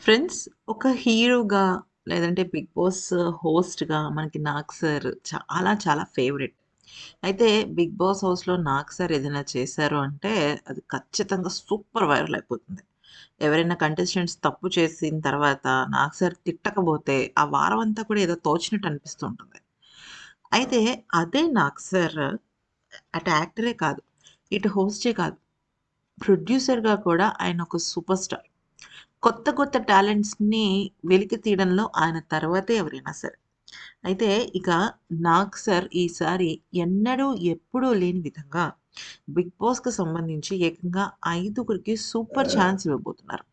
Friends ఒక హీరోగా లేదంటే 'బిగ్ బాస్' హోస్ట్‌గా మనకి 'నాగ్ సార్' చాలా చాలా ఫేవరెట్. అయితే 'బిగ్ బాస్' హౌస్‌లో 'నాగ్ సార్' ఏదైనా చేశారు అంటే అది ఖచ్చితంగా సూపర్ వైరల్ అయిపోతుంది. ఎవరైనా కంటెస్టెంట్స్ తప్పు చేసిన తర్వాత 'నాగ్ సార్' తిట్టకపోతే ఆ వారం అంతా కూడా ఏదో తోచినట్టు అనిపిస్తూ ఉంటుంది. అయితే అదే 'నాగ్ సార్' అటు యాక్టరే కాదు, ఇటు హోస్టే కాదు, ప్రొడ్యూసర్‌గా కూడా ఆయన ఒక సూపర్ స్టార్. కొత్త కొత్త టాలెంట్స్‌ని వెలికి తీయడంలో ఆయన తర్వాతే ఎవరైనా సరే. అయితే ఇక 'నాగ్ సార్' ఈసారి ఎన్నడూ ఎప్పుడూ లేని విధంగా 'బిగ్ బాస్'కి సంబంధించి ఏకంగా 5గురికి సూపర్ ఛాన్స్ ఇవ్వబోతున్నారు.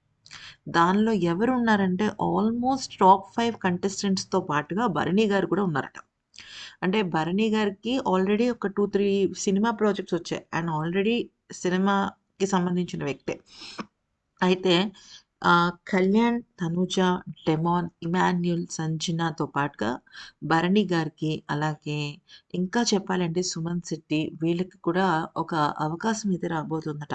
దానిలో ఎవరున్నారంటే ఆల్మోస్ట్ టాప్ 5 కంటెస్టెంట్స్‌తో పాటుగా 'భరణి' గారు కూడా ఉన్నారట. అంటే 'భరణి' గారికి ఆల్రెడీ ఒక 2, 3 సినిమా ప్రాజెక్ట్స్ వచ్చాయి. ఆయన ఆల్రెడీ సినిమాకి సంబంధించిన వ్యక్తే. అయితే 'కళ్యాణ్, తనూజ, డెమాన్, ఇమాన్యుల్, సంజనాతో పాటుగా 'భరణి' గారికి, అలాగే ఇంకా చెప్పాలంటే 'సుమన్ శెట్టి' వీళ్ళకి కూడా ఒక అవకాశం అయితే రాబోతుందట.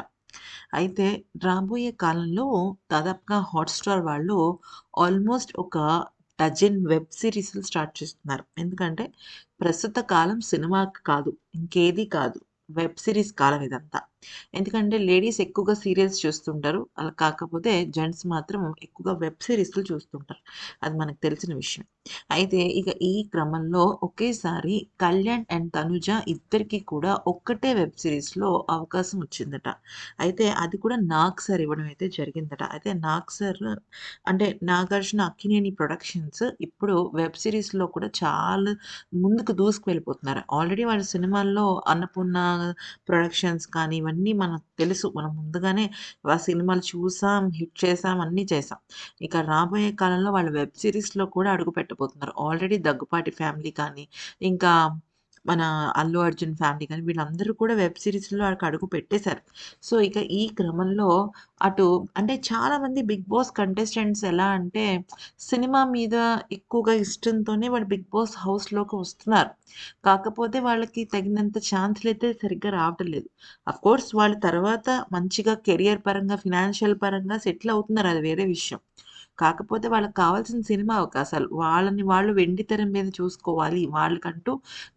అయితే రాబోయే కాలంలో దాదాపుగా హాట్‌స్టార్ వాళ్ళు ఆల్మోస్ట్ ఒక డజన్ వెబ్ సీరీస్‌లు స్టార్ట్ చేస్తున్నారు. ఎందుకంటే ప్రస్తుత కాలం సినిమాకి కాదు, ఇంకేది కాదు. వెబ్ సీరీస్ కాలం ఇదంతా. ఎందుకంటే లేడీస్ ఎక్కువగా సీరియల్స్ చూస్తుంటారు. అలా కాకపోతే జెంట్స్ మాత్రం ఎక్కువగా వెబ్ సీరీస్‌లు చూస్తుంటారు. అది మనకు తెలిసిన విషయం. అయితే ఇక ఈ క్రమంలో ఒకేసారి 'కళ్యాణ్ అండ్ తనుజ' ఇద్దరికీ కూడా ఒక్కటే వెబ్ సీరీస్‌లో అవకాశం వచ్చిందట. అయితే అది కూడా 'నాగ్ సార్' ఇవ్వడం అయితే జరిగిందట. అయితే 'నాగ్ సార్' అంటే 'నాగార్జున అక్కినేని ప్రొడక్షన్స్' ఇప్పుడు వెబ్ సీరీస్‌లో కూడా చాలా ముందుకు దూసుకెళ్ళిపోతున్నారు. ఆల్రెడీ వాళ్ళ సినిమాల్లో 'అన్నపూర్ణ' ప్రొడక్షన్స్ కానీ ఇవన్నీ మనకు తెలుసు. మనం ముందుగానే ఆ సినిమాలు చూసాం, హిట్ చేసాం, అన్నీ చేసాం. ఇక రాబోయే కాలంలో వాళ్ళు వెబ్ సీరీస్‌లో కూడా అడుగుపెట్టబోతున్నారు. ఆల్రెడీ 'దగ్గుపాటి ఫ్యామిలీ' కానీ, ఇంకా మన 'అల్లు అర్జున్' ఫ్యామిలీ కానీ వీళ్ళందరూ కూడా వెబ్ సీరీస్‌లో అడుగు పెట్టేసారు. సో, ఇక ఈ క్రమంలో అటు అంటే చాలామంది 'బిగ్ బాస్' కంటెస్టెంట్స్ ఎలా అంటే సినిమా మీద ఎక్కువగా ఇష్టంతోనే వాళ్ళు 'బిగ్ బాస్' హౌస్‌లోకి వస్తున్నారు. కాకపోతే వాళ్ళకి తగినంత ఛాన్స్‌లయితే సరిగ్గా రావటం లేదు. అఫ్‌కోర్స్ వాళ్ళు తర్వాత మంచిగా కెరియర్ పరంగా, ఫినాన్షియల్ పరంగా సెటిల్ అవుతున్నారు. అది వేరే విషయం. కాకపోతే వాళ్ళకి కావాల్సిన సినిమా అవకాశాలు. వాళ్ళని వాళ్ళు వెండితెర మీద చూసుకోవాలి. వాళ్ళకంటూ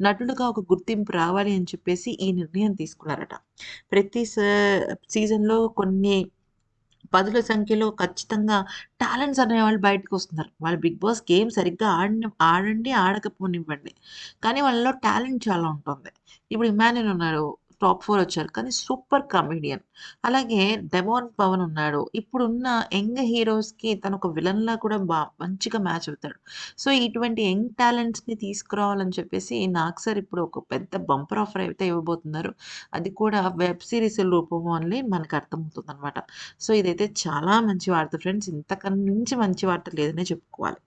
నటుడుగా ఒక గుర్తింపు రావాలి అని చెప్పేసి ఈ నిర్ణయం తీసుకున్నారట. ప్రతి సీజన్‌లో కొన్ని పదుల సంఖ్యలో ఖచ్చితంగా టాలెంట్స్ అనేవాళ్ళు బయటకొస్తున్నారు. వాళ్ళు 'బిగ్ బాస్' గేమ్ సరిగ్గా ఆడండి, ఆడకపోనివ్వండి. కానీ వాళ్ళలో టాలెంట్ చాలా ఉంటుంది. ఇప్పుడు 'ఇమాన్యుల్' ఉన్నాడు. టాప్ 4 వచ్చారు. కానీ సూపర్ కమెడియన్. అలాగే 'డెమోన్ పవన్' ఉన్నాడు. ఇప్పుడున్న యంగ్ హీరోస్‌కి తనొక విలన్‌లా కూడా మంచిగా మ్యాచ్ అవుతాడు. సో, ఇటువంటి యంగ్ టాలెంట్స్‌ని తీసుకురావాలని చెప్పేసి 'నాగ్ సార్' ఇప్పుడు ఒక పెద్ద బంపర్ ఆఫర్ అయితే ఇవ్వబోతున్నారు. అది కూడా వెబ్ సీరీస్ రూపంలో అని మనకు అర్థమవుతుందనమాట. సో, ఇదైతే చాలా మంచి వార్త ఫ్రెండ్స్. ఇంతకన్నా మించి మంచి వార్త లేదనే చెప్పుకోవాలి.